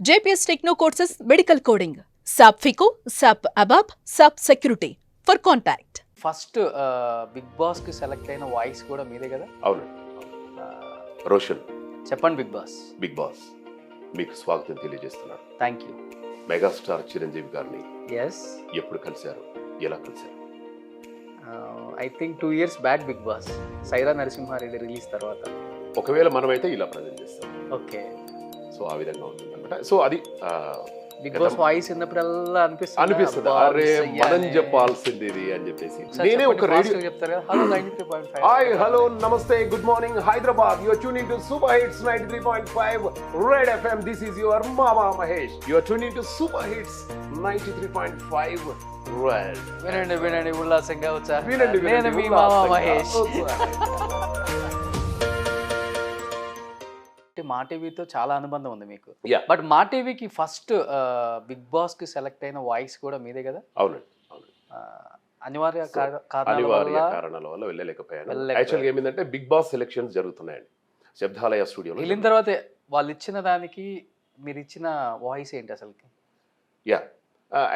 JPS Techno Courses Medical Coding, SAP FICO, SAP ABAP, SAP Security. For contact. First big boss కి select అయిన voice కూడా మీదే కదా? అవును. రోషన్. చెప్పండి బిగ్ బాస్. బిగ్ బాస్ మీకు స్వాగతం తెలియజేస్తున్నాను. Thank you. మెగాస్టార్ చిరంజీవి గారిని ఎస్, ఎప్పుడు కలిశారు, ఎలా కలిశారు? I think 2 years back big boss, Sye Raa Narasimha Reddy release తర్వాత. ఒకవేళ మనమైతే ఇలా ప్రజెంట్ చేస్తాం. ఓకే, సో ఆ విధంగా ఉంటుంది అనమాట. సో అది బిగ్ బాస్ వాయిస్ విన్నప్పుడల్లా అనిపిస్తుంది, అరే మనం చెప్పాల్సింది ఇది అని చెప్పేసి. నేనే ఒక రేడియో చెప్తారు కదా, హలో 93.5. హాయ్ హలో నమస్తే good morning Hyderabad, you are tuning to super hits 93.5 red FM. This is your మామా Mahesh. You are tuning to super hits 93.5 red. వినండి వినండి ఉల్లాసంగా వచ్చా. వినండి నేను మీ మామా మహేష్. మా టీవీతో చాలా అనుబంధం ఉంది మీకు. బట్ మా టీవీకి ఫస్ట్ బిగ్ బాస్ కి సెలెక్ట్ అయిన వాయిస్ కూడా మీదే కదా? అవునండి, అవును. అనివార్య కారణాల వల్ల వెళ్ళలేకపోయాను. యాక్చువల్గా ఏమిందంటే బిగ్ బాస్ సెలెక్షన్స్ జరుగుతున్నాయండి శబ్దాలయ స్టూడియోలో. వెళ్ళిన తర్వాత వాళ్ళు ఇచ్చిన దానికి మీరు ఇచ్చిన వాయిస్ ఏంటి అసలుకి?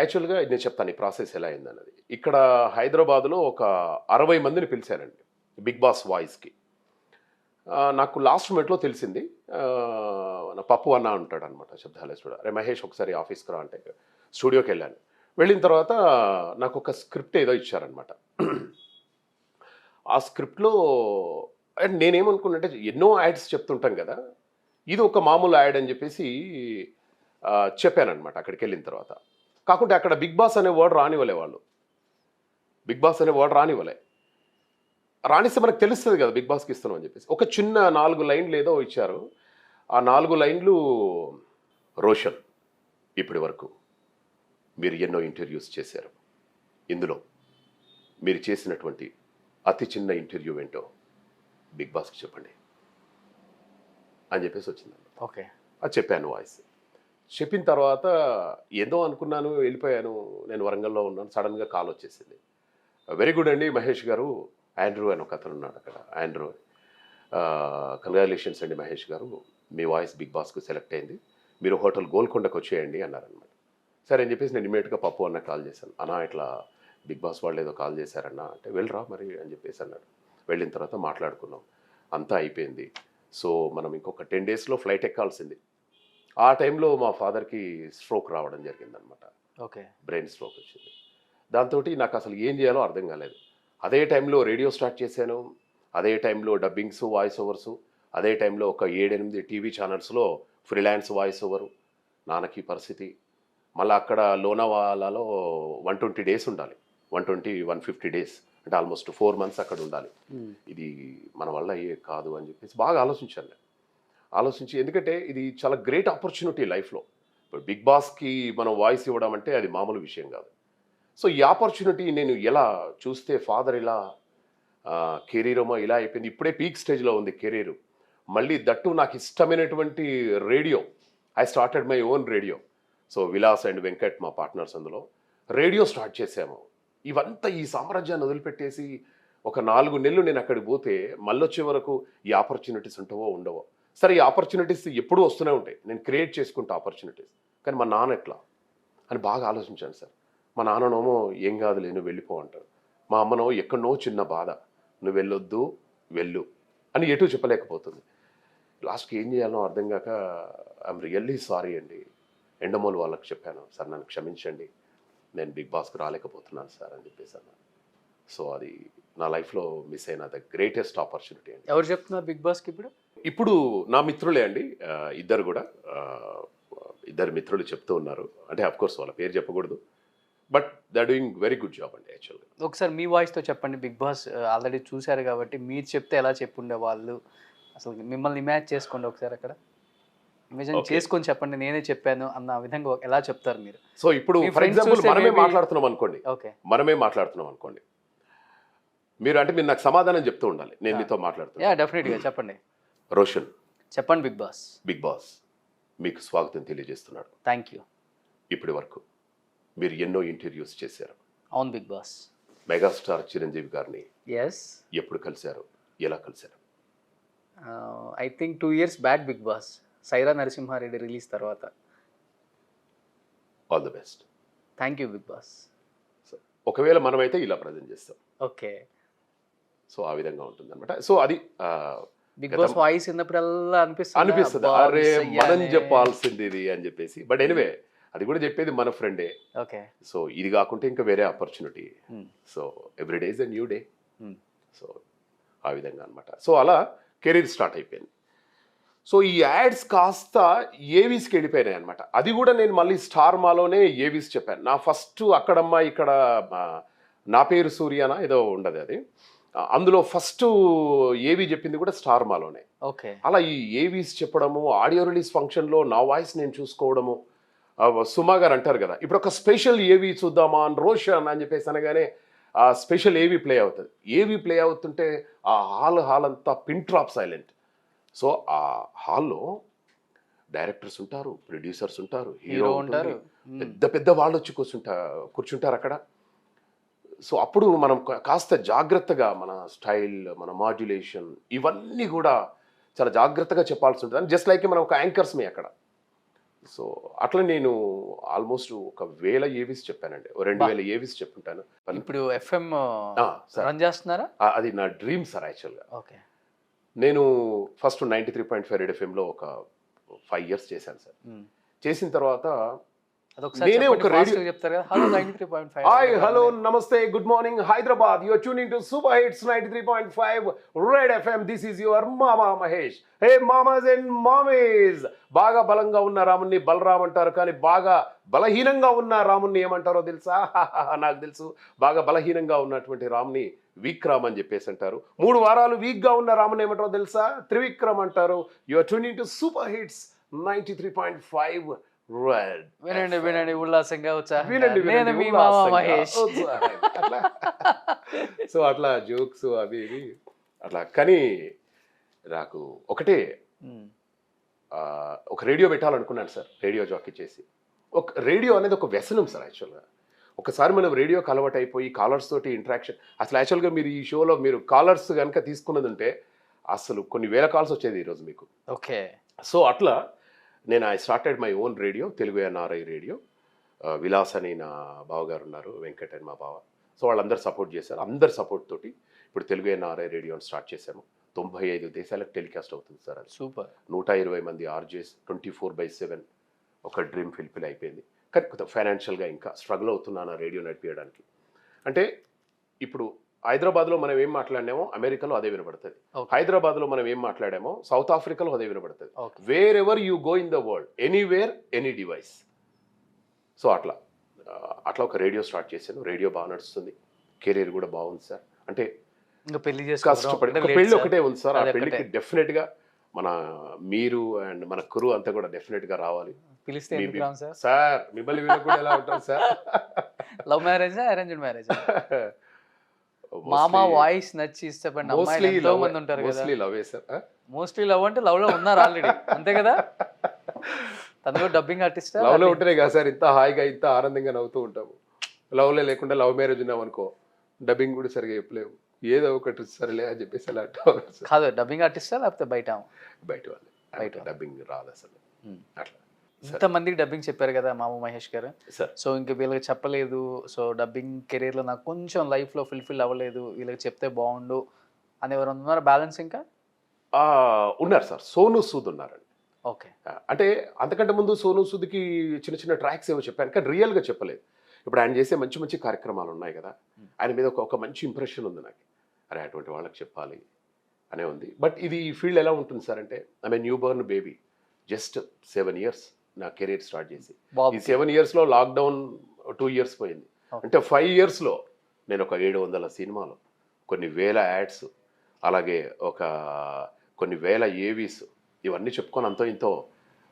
యాక్చువల్గా నేను చెప్తాను ఈ ప్రాసెస్ ఎలా అయిందన్నది. ఇక్కడ హైదరాబాద్లో ఒక 60 మందిని పిలిచారండి బిగ్ బాస్ వాయిస్కి. నాకు లాస్ట్ మినిట్లో తెలిసింది, నా పప్పు అన్న ఉంటాడు అనమాట శబ్దాలయ స్టూడియో. అరే మహేష్ ఒకసారి ఆఫీస్కి రా అంటే స్టూడియోకి వెళ్ళాను. వెళ్ళిన తర్వాత నాకు ఒక స్క్రిప్ట్ ఏదో ఇచ్చారనమాట. ఆ స్క్రిప్ట్లో నేనేమనుకున్నట్టే ఎన్నో యాడ్స్ చెప్తుంటాం కదా, ఇది ఒక మామూలు యాడ్ అని చెప్పేసి చెప్పానమాట అక్కడికి వెళ్ళిన తర్వాత. కాకుంటే అక్కడ బిగ్ బాస్ అనే వర్డ్ రానివ్వలే వాళ్ళు. బిగ్ బాస్ అనే వర్డ్ రానిస్తే మనకు తెలుస్తుంది కదా బిగ్ బాస్కి ఇస్తున్నాం అని చెప్పేసి. ఒక చిన్న 4 లైన్లు ఏదో ఇచ్చారు. ఆ 4 లైన్లు, రోషన్ ఇప్పటి వరకు మీరు ఎన్నో ఇంటర్వ్యూస్ చేశారు, ఇందులో మీరు చేసినటువంటి అతి చిన్న ఇంటర్వ్యూ ఏంటో బిగ్ బాస్కి చెప్పండి అని చెప్పేసి వచ్చిందండి. ఓకే, అది చెప్పాను వాయిస్. చెప్పిన తర్వాత ఏదో అనుకున్నాను, వెళ్ళిపోయాను. నేను వరంగల్లో ఉన్నాను, సడన్గా కాల్ వచ్చేసింది. వెరీ గుడ్ అండి మహేష్ గారు, ఆండ్రూ అని ఒక అతను ఉన్నాడు అక్కడ, ఆండ్రూ, కంగ్రాచులేషన్స్ అండి మహేష్ గారు, మీ వాయిస్ బిగ్ బాస్కు సెలెక్ట్ అయింది, మీరు హోటల్ గోల్కొండకు వచ్చేయండి అన్నారనమాట. సరే అని చెప్పేసి నేను ఇమీడియట్గా పప్పు అన్న కాల్ చేశాను. అన్నా ఇట్లా బిగ్ బాస్ వాళ్ళు ఏదో కాల్ చేశారన్నా అంటే, వెళ్ళరా మరి అని చెప్పేసి అన్నాడు. వెళ్ళిన తర్వాత మాట్లాడుకున్నాం, అంతా అయిపోయింది. సో మనం ఇంకొక 10 daysలో ఫ్లైట్ ఎక్కాల్సింది. ఆ టైంలో మా ఫాదర్కి స్ట్రోక్ రావడం జరిగిందనమాట. ఓకే, బ్రెయిన్ స్ట్రోక్ వచ్చింది. దాంతో నాకు అసలు ఏం చేయాలో అర్థం కాలేదు. అదే టైంలో రేడియో స్టార్ట్ చేశాను, అదే టైంలో డబ్బింగ్స్, వాయిస్ ఓవర్సు, అదే టైంలో ఒక 7-8 టీవీ ఛానల్స్లో ఫ్రీలాన్స్ వాయిస్ ఓవరు. నాన్నకి పరిస్థితి మళ్ళీ అక్కడ లోనావాలాలో 120 days ఉండాలి, 150 days అంటే ఆల్మోస్ట్ 4 months అక్కడ ఉండాలి. ఇది మన వల్ల అయ్యే కాదు అని చెప్పేసి బాగా ఆలోచించాను నేను. ఆలోచించి, ఎందుకంటే ఇది చాలా గ్రేట్ ఆపర్చునిటీ లైఫ్లో. ఇప్పుడు బిగ్ బాస్కి మనం వాయిస్ ఇవ్వడం అంటే అది మామూలు విషయం కాదు. సో ఈ ఆపర్చునిటీ నేను ఎలా చూస్తే, ఫాదర్ ఇలా కెరీరేమో ఇలా అయిపోయింది, ఇప్పుడే పీక్ స్టేజ్లో ఉంది కెరీరు. మళ్ళీ దట్టు నాకు ఇష్టమైనటువంటి radio, I started my own radio. So Vilas and Venkat మా పార్ట్నర్స్, అందులో రేడియో స్టార్ట్ చేసాము. ఇవంతా ఈ సామ్రాజ్యాన్ని వదిలిపెట్టేసి ఒక 4 నెలలు నేను అక్కడికి పోతే మళ్ళీ వచ్చే వరకు ఈ ఆపర్చునిటీస్ ఉంటావో ఉండవో. సరే, ఈ ఆపర్చునిటీస్ ఎప్పుడూ వస్తూనే ఉంటాయి, నేను క్రియేట్ చేసుకుంటా ఆపర్చునిటీస్. కానీ మా నాన్న ఎట్లా అని బాగా ఆలోచించాను సార్. మా నాన్ననేమో ఏం కాదులే నువ్వు వెళ్ళిపో అంటారు, మా అమ్మనో ఎక్కడనో చిన్న బాధ, నువ్వు వెళ్ళొద్దు వెళ్ళు అని ఎటు చెప్పలేకపోతుంది. లాస్ట్కి ఏం చేయాలో అర్థం కాక ఐఎమ్ రియల్లీ సారీ అండి, ఎండమోల్ వాళ్ళకి చెప్పాను, సార్ నన్ను క్షమించండి, నేను బిగ్ బాస్కి రాలేకపోతున్నాను సార్ అని చెప్పేసి అన్నాను. సో అది నా లైఫ్లో మిస్ అయిన ద గ్రేటెస్ట్ ఆపర్చునిటీ అండి. ఎవరు చెప్తున్నారు బిగ్ బాస్కి? ఇప్పుడు నా మిత్రులే అండి, ఇద్దరు కూడా, ఇద్దరు మిత్రులు చెప్తూ ఉన్నారు. అంటే అఫ్కోర్స్ వాళ్ళ పేరు చెప్పకూడదు, but they are doing very good job అండి యాక్చువల్గా. ఒకసారి మీ వాయిస్తో చెప్పండి. బిగ్ బాస్ ఆల్రెడీ చూశారు కాబట్టి మీరు చెప్తే ఎలా చెప్పుండే వాళ్ళు, అసలు మిమ్మల్ని ఇమాజిన్ చేసుకోండి ఒకసారి, అక్కడ ఇమాజిన్ చేసుకొని చెప్పండి, నేనే చెప్పాను అన్న విధంగా ఎలా చెప్తారు మీరు? సో ఇప్పుడు ఫర్ ఎగ్జాంపుల్ మనమే మాట్లాడుతున్నాం అనుకోండి, ఓకే, మనమే మాట్లాడుతున్నాం అనుకోండి, మీరు నాకు సమాధానం చెప్తూ ఉండాలి, నేను మీతో మాట్లాడుతున్నాను. యా, డెఫినెట్గా చెప్పండి. రోషన్ చెప్పండి బిగ్ బాస్. బిగ్ బాస్ మీకు స్వాగతం తెలియజేస్తున్నాడు. Thank you. ఇప్పటి వరకు మీరు ఎన్నో ఇంటర్వ్యూస్ చేశారు. అవును బిగ్ బాస్. మెగాస్టార్ చిరంజీవి గారిని ఎస్, ఎప్పుడు కలిశారు, ఎలా కలిశారు? I think 2 years back big boss, Sye Raa Narasimha Reddy release తర్వాత. All the best. Thank you big boss. ఒకవేళ మనమైతే ఇలా ప్రజెంట్ చేస్తాం. ఓకే. సో ఆ విధంగా ఉంటుంది అనమాట. సో అది బిగ్ బాస్ వాయిస్ విన్నప్పుడల్లా అనిపిస్తుంది, అబ్బా, అరే miss మనం అయ్యానే. చెప్పాల్సింది ఇది అని చెప్పేసి. బట్ ఎనివే అది కూడా చెప్పేది మన ఫ్రెండే. ఓకే. సో ఇది కాకుంటే ఇంకా వేరే opportunity. So every day is a new day. So ఆ విధంగా అనమాట. సో అలా కెరీర్ స్టార్ట్ అయిపోయింది. సో ఈ యాడ్స్ కాస్త ఏవీస్కి వెళ్ళిపోయినాయి అనమాట. అది కూడా నేను మళ్ళీ స్టార్ మాలోనే ఏవీస్ చెప్పాను. నా ఫస్ట్ అక్కడమ్మా ఇక్కడ నా పేరు సూర్యనా ఏదో ఉండదు అది, అందులో ఫస్ట్ ఏవి చెప్పింది కూడా స్టార్ మాలోనే. ఓకే. అలా ఈ ఏవీస్ చెప్పడము, ఆడియో రిలీజ్ ఫంక్షన్లో నా వాయిస్ నేను చూసుకోవడము. సుమా గారు అంటారు కదా, ఇప్పుడు ఒక స్పెషల్ ఏవి చూద్దామా అని రోషన్ అని చెప్పేసి అనగానే ఆ స్పెషల్ ఏవి ప్లే అవుతుంది. ఏవి ప్లే అవుతుంటే ఆ హాల్ అంతా పిన్ డ్రాప్ సైలెంట్. సో ఆ హాల్లో డైరెక్టర్స్ ఉంటారు, ప్రొడ్యూసర్స్ ఉంటారు, హీరో ఉంటారు, పెద్ద పెద్ద వాళ్ళు వచ్చి కూర్చుంటారు అక్కడ. సో అప్పుడు మనం కాస్త జాగ్రత్తగా మన స్టైల్, మన మాడ్యులేషన్ ఇవన్నీ కూడా చాలా జాగ్రత్తగా చెప్పాల్సి ఉంటుంది. జస్ట్ లైక్ మనం ఒక యాంకర్స్మే అక్కడ. సో అట్లా నేను ఆల్మోస్ట్ 1000 ఏవీస్ చెప్పానండి, 2000 ఏవీస్ చెప్పుంటాను. ఇప్పుడు ఎఫ్ఎం సార్ రన్ చేస్తున్నారా? అది నా డ్రీమ్ సార్ యాక్చువల్గా. ఓకే. నేను ఫస్ట్ 93.5 రెడ్ ఎఫ్ఎంలో ఒక 5 years చేశాను సార్. చేసిన తర్వాత నేనే ఒక రేడియో చెప్తారు కదా, హలో 93.5. హాయ్ హలో నమస్తే good morning Hyderabad, you are tuning to super hits 93.5 red FM. This is your మామా మహేష్. హే మామాస్ అండ్ మామీస్. బాగా బలంగా ఉన్న రాముణ్ణి బలరామ్ అంటారు, కానీ బాగా బలహీనంగా ఉన్న రాముణ్ణి ఏమంటారో తెలుసా? నాకు తెలుసు. బాగా బలహీనంగా ఉన్నటువంటి రాముని విక్రమ్ అని చెప్పేసి అంటారు. 3 వారాలు వీక్ గా ఉన్న రాముని ఏమంటారో తెలుసా? త్రివిక్రమ్ అంటారు. You are tuning to super hits 93.5 red. వినండి వినండి ఉల్లాసంగా వినండి నేను మీ మామ మహేష్. అట్లా. సో అట్లా జోక్స్ అవి ఇవి అట్లా. కానీ నాకు ఒకటే ఒక రేడియో పెట్టాలనుకున్నాను సార్, రేడియో జాకీ చేసి. ఒక రేడియో అనేది ఒక వ్యసనం సార్ యాక్చువల్గా. ఒకసారి మనం రేడియోకి అలవాటు అయిపోయి కాలర్స్ తోటి ఇంటరాక్షన్, అసలు యాక్చువల్గా మీరు ఈ షోలో మీరు కాలర్స్ కనుక తీసుకున్నది ఉంటే అసలు కొన్ని వేల కాల్స్ వచ్చేది ఈరోజు మీకు. ఓకే. సో అట్లా నేను I started my own radio, Telugu NRI radio. Vilas అని నా బావగారు ఉన్నారు, వెంకట్ అని మా బావ. సో వాళ్ళందరూ సపోర్ట్ చేశారు. అందరు సపోర్ట్ తోటి ఇప్పుడు తెలుగు ఎన్ఆర్ఐ రేడియోని స్టార్ట్ చేశాము. 95 దేశాలకు టెలికాస్ట్ అవుతుంది సార్. అది సూపర్. 120 మంది ఆర్జేస్, 24/7 ఒక డ్రీమ్ ఫిల్ఫిల్ అయిపోయింది. కానీ కొంత ఫైనాన్షియల్గా ఇంకా స్ట్రగుల్ అవుతున్నాను రేడియో నడిపించడానికి. అంటే ఇప్పుడు హైదరాబాద్లో మనం ఏం మాట్లాడినామో అమెరికాలో అదే వినబడుతుంది, హైదరాబాద్లో మనం ఏం మాట్లాడామో సౌత్ ఆఫ్రికాలో అదే వినబడుతుంది. Wear ever you go in the world, anywhere any device. So అట్లా ఒక రేడియో స్టార్ట్ చేశాను. రేడియో బాగా నడుస్తుంది, కెరీర్ కూడా బాగుంది సార్. అంటే ఇంకా పెళ్లి కష్టపడి ఒక పెళ్ళి ఒకటే ఉంది సార్. ఆ పెళ్లికి డెఫినెట్గా మన మీరు అండ్ మన కురు అంతా కూడా డెఫినెట్గా రావాలి. పిలిస్తే సార్ మిమ్మల్ని వీళ్ళు కూడా ఎలా ఉంటారు సార్? లవ్ మ్యారేజా అరేంజ్డ్ మ్యారేజా? మామ వాయిస్ నచ్చి ఇష్టపడిన అమ్మాయిలు ఎంతో మంది ఉంటారు కదా. మోస్ట్లీ లవ్ అంటే లవ్ లో ఉన్నారు ఆల్రెడీ, అంతే కదా? తను కూడా డబ్బింగ్ ఆర్టిస్ట్. లవ్ లో ఉంటేనే కదా సార్ ఇంత హాయిగా ఇంత ఆనందంగా నవ్వుతూ ఉంటాము. లవ్ లో లేకుండా లవ్ మ్యారేజ్ ఉన్నాం అనుకో, డబ్బింగ్ కూడా సరిగా చెప్పలేవు, ఏదో ఒకటి సరేలే అని చెప్పేసి అలా కాదు. డబ్బింగ్ ఆర్టిస్టా లేకపోతే బయట వాళ్ళు బయట డబ్బింగ్ రాదు అసలు. అట్లా ఇంతమందికి డబ్బింగ్ చెప్పారు కదా మామ మహేష్ గారు. సో ఇంకా వీళ్ళకి చెప్పలేదు, సో డబ్బింగ్ కెరీర్లో నాకు కొంచెం లైఫ్లో ఫుల్ఫిల్ అవ్వలేదు, వీళ్ళకి చెప్తే బాగుండు అని ఎవరు ఉన్నారు బ్యాలెన్స్? ఇంకా ఉన్నారు సార్, సోను సూద్ ఉన్నారండి. ఓకే. అంటే అంతకంటే ముందు సోను సూద్కి చిన్న చిన్న ట్రాక్స్ ఏవో చెప్పాను, కానీ రియల్గా చెప్పలేదు. ఇప్పుడు ఆయన చేసే మంచి మంచి కార్యక్రమాలు ఉన్నాయి కదా, ఆయన మీద ఒక మంచి ఇంప్రెషన్ ఉంది నాకు. అరే అటువంటి వాళ్ళకి చెప్పాలి అనే ఉంది. బట్ ఇది ఈ ఫీల్డ్ ఎలా ఉంటుంది సార్ అంటే, I knew Born baby, just 7 years నా కెరీర్ స్టార్ట్ చేసి. ఈ 7 yearsలో లాక్డౌన్ 2 years పోయింది. అంటే 5 yearsలో నేను ఒక 700 సినిమాలు, కొన్ని వేల యాడ్స్, అలాగే కొన్ని వేల ఏవీస్, ఇవన్నీ చెప్పుకొని అంతో ఇంతో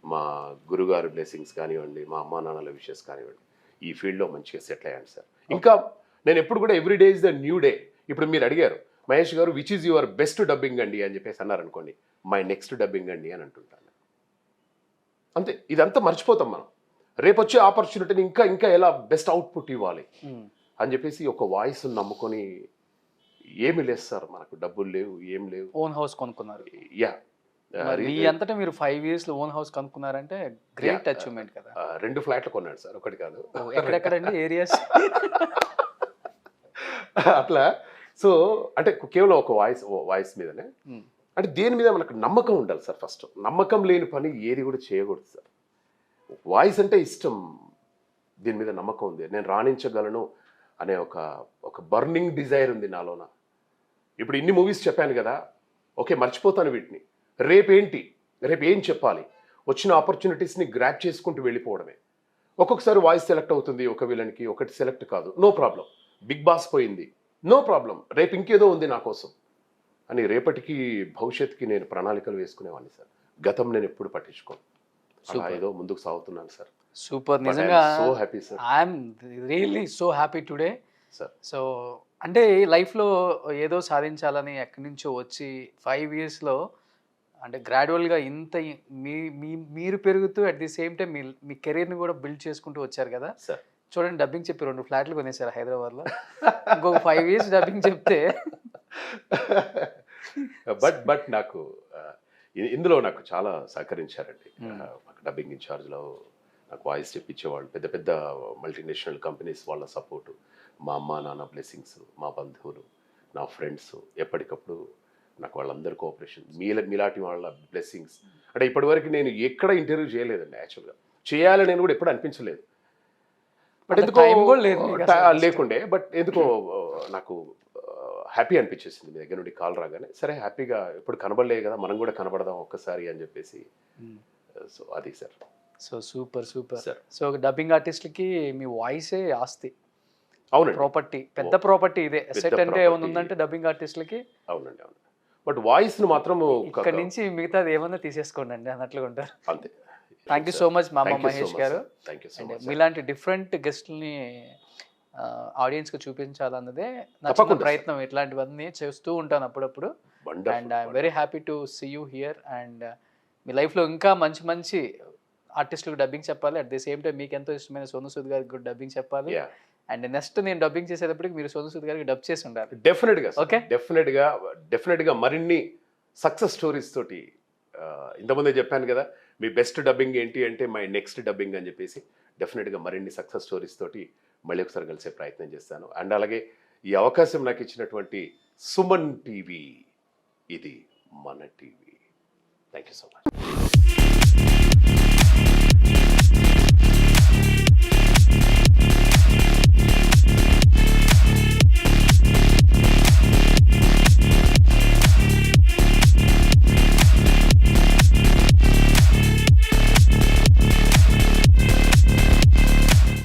మా గురుగారు బ్లెస్సింగ్స్ కానివ్వండి, మా అమ్మా నాన్నల విషెస్ కానివ్వండి, ఈ ఫీల్డ్లో మంచిగా సెటిల్ అయ్యాను సార్. ఇంకా నేను ఎప్పుడు కూడా every day is the new day. ఇప్పుడు మీరు అడిగారు మహేష్ గారు which is your best dubbing అండి అని చెప్పేసి అన్నారు అనుకోండి, మై నెక్స్ట్ డబ్బింగ్ అండి అని అంటుంటాను. అంతే, ఇదంతా మర్చిపోతాం మనం. రేపు వచ్చే ఆపర్చునిటీని ఇంకా ఇంకా ఎలా బెస్ట్ అవుట్పుట్ ఇవ్వాలి అని చెప్పేసి ఒక వాయిస్ నమ్ముకొని. ఏమి లేదు సార్, మనకు డబ్బులు లేవు, ఏం లేవు. ఓన్ హౌస్ కొనుక్కున్నారు. యా, మీ అంతటా మీరు 5 years లో ఓన్ హౌస్ కనుక్కున్నారంటే గ్రేట్ అచీవ్మెంట్ కదా. 2 ఫ్లాట్లు కొన్నాడు సార్, ఒకటి కాదు. ఎక్కడెక్కడండి ఏరియాస్? అట్లా. సో అంటే కేవలం ఒక వాయిస్ మీదనే, అంటే దేని మీద మనకు నమ్మకం ఉండాలి సార్. ఫస్ట్ నమ్మకం లేని పని ఏది కూడా చేయకూడదు సార్. వాయిస్ అంటే ఇష్టం, దీని మీద నమ్మకం ఉంది, నేను రాణించగలను అనే ఒక బర్నింగ్ డిజైర్ ఉంది నాలోన. ఇప్పుడు ఇన్ని మూవీస్ చెప్పాను కదా, ఓకే మర్చిపోతాను వీటిని. రేపు ఏం చెప్పాలి, వచ్చిన ఆపర్చునిటీస్ని గ్రాప్ చేసుకుంటూ వెళ్ళిపోవడమే. ఒక్కొక్కసారి వాయిస్ సెలెక్ట్ అవుతుంది ఒక విలన్కి, ఒకటి సెలెక్ట్ కాదు, నో ప్రాబ్లం. బిగ్ బాస్ పోయింది, నో ప్రాబ్లం, రేపు ఇంకేదో ఉంది నా కోసం అని రేపటికి భవిష్యత్తుకి నేను ప్రణాళికలు వేసుకునేవాడిని సార్. గతం నేను ఎప్పుడు పట్టించుకోను, అలా ఏదో ముందుకు సాగుతున్నాను సార్. సూపర్, నిజంగా so happy sir. I'm really so happy today sir. So అంటే లైఫ్లో ఏదో సాధించాలని ఎక్కడి నుంచో వచ్చి 5 yearsలో అంటే గ్రాడ్యువల్గా ఇంత మీరు పెరుగుతూ అట్ ది సేమ్ టైం మీ కెరీర్ని కూడా బిల్డ్ చేసుకుంటూ వచ్చారు కదా సార్. చూడండి, డబ్బింగ్ చెప్పి 2 ఫ్లాట్లు కొనేసారు హైదరాబాద్లో. ఇంకొక 5 years డబ్బింగ్ చెప్తే బట్ నాకు ఇందులో నాకు చాలా సహకరించారండి. మాకు డబ్బింగ్ ఇన్ఛార్జ్లో నాకు వాయిస్ చెప్పించేవాళ్ళు, పెద్ద పెద్ద మల్టీనేషనల్ కంపెనీస్ వాళ్ళ సపోర్టు, మా అమ్మ నాన్న బ్లెస్సింగ్స్, మా బంధువులు, నా ఫ్రెండ్స్, ఎప్పటికప్పుడు నాకు వాళ్ళందరి కోఆపరేషన్, మీలాంటి వాళ్ళ బ్లెస్సింగ్స్. అంటే ఇప్పటివరకు నేను ఎక్కడ ఇంటర్వ్యూ చేయలేదండి, యాక్చువల్గా చేయాలని నేను కూడా ఎప్పుడు అనిపించలేదు. బట్ ఎందుకో లేకుండే, బట్ ఎందుకో నాకు హ్యాపీ అనిపించేసింది మీ దగ్గర నుండి కాల్ రాగానే. సరే హ్యాపీగా ఎప్పుడు కనబడలేదు కదా, మనం కూడా కనబడదాం ఒక్కసారి అని చెప్పేసి. సో అది sir. So super sir. So dubbing ఆర్టిస్ట్లకి మీ వాయిసే ఆస్తి, అవునండి, ప్రాపర్టీ, పెద్ద ప్రాపర్టీ ఇదే. ఎసెట్ అంటే ఏమైనా ఉందంటే డబ్బింగ్ ఆర్టిస్ట్లకి. అవునండి అవును. బట్ వాయిస్ను మాత్రం ఇక్కడ నుంచి మిగతాది ఏమన్నా తీసేసుకోండి అండి అన్నట్లుగా ఉంటారు. అంతే. Thank you so much Mama Mahesh గారు. Thank you so much. మీలాంటి డిఫరెంట్ గెస్ట్ని ఆడియన్స్కి చూపించాలన్నదే నచ్చిన ప్రయత్నం. ఇట్లాంటివన్నీ చేస్తూ ఉంటాను అప్పుడప్పుడు. And I'm very happy to see you here. And మీ లైఫ్లో ఇంకా మంచి మంచి ఆర్టిస్టులకు డబ్బింగ్ చెప్పాలి, అట్ ది సేమ్ టైం మీకు ఎంతో ఇష్టమైన సోను సూద్ గారికి కూడా డబ్బింగ్ చెప్పాలి. అండ్ నెక్స్ట్ నేను డబ్బింగ్ చేసేటప్పటికి మీరు సోను సూద్ గారికి డబ్ చేసి ఉండాలి. డెఫినెట్గా ఓకే, డెఫినెట్గా మరిన్ని సక్సెస్ స్టోరీస్ తోటి. ఇంతకుముందే చెప్పాను కదా, మీ బెస్ట్ డబ్బింగ్ ఏంటి అంటే మై నెక్స్ట్ డబ్బింగ్ అని చెప్పేసి. డెఫినెట్గా మరిన్ని సక్సెస్ స్టోరీస్ తోటి మళ్ళీ ఒకసారి కలిసే ప్రయత్నం చేస్తాను. అండ్ అలాగే ఈ అవకాశం నాకు ఇచ్చినటువంటి సుమన్ టీవీ, ఇది మన TV. Thank you so much.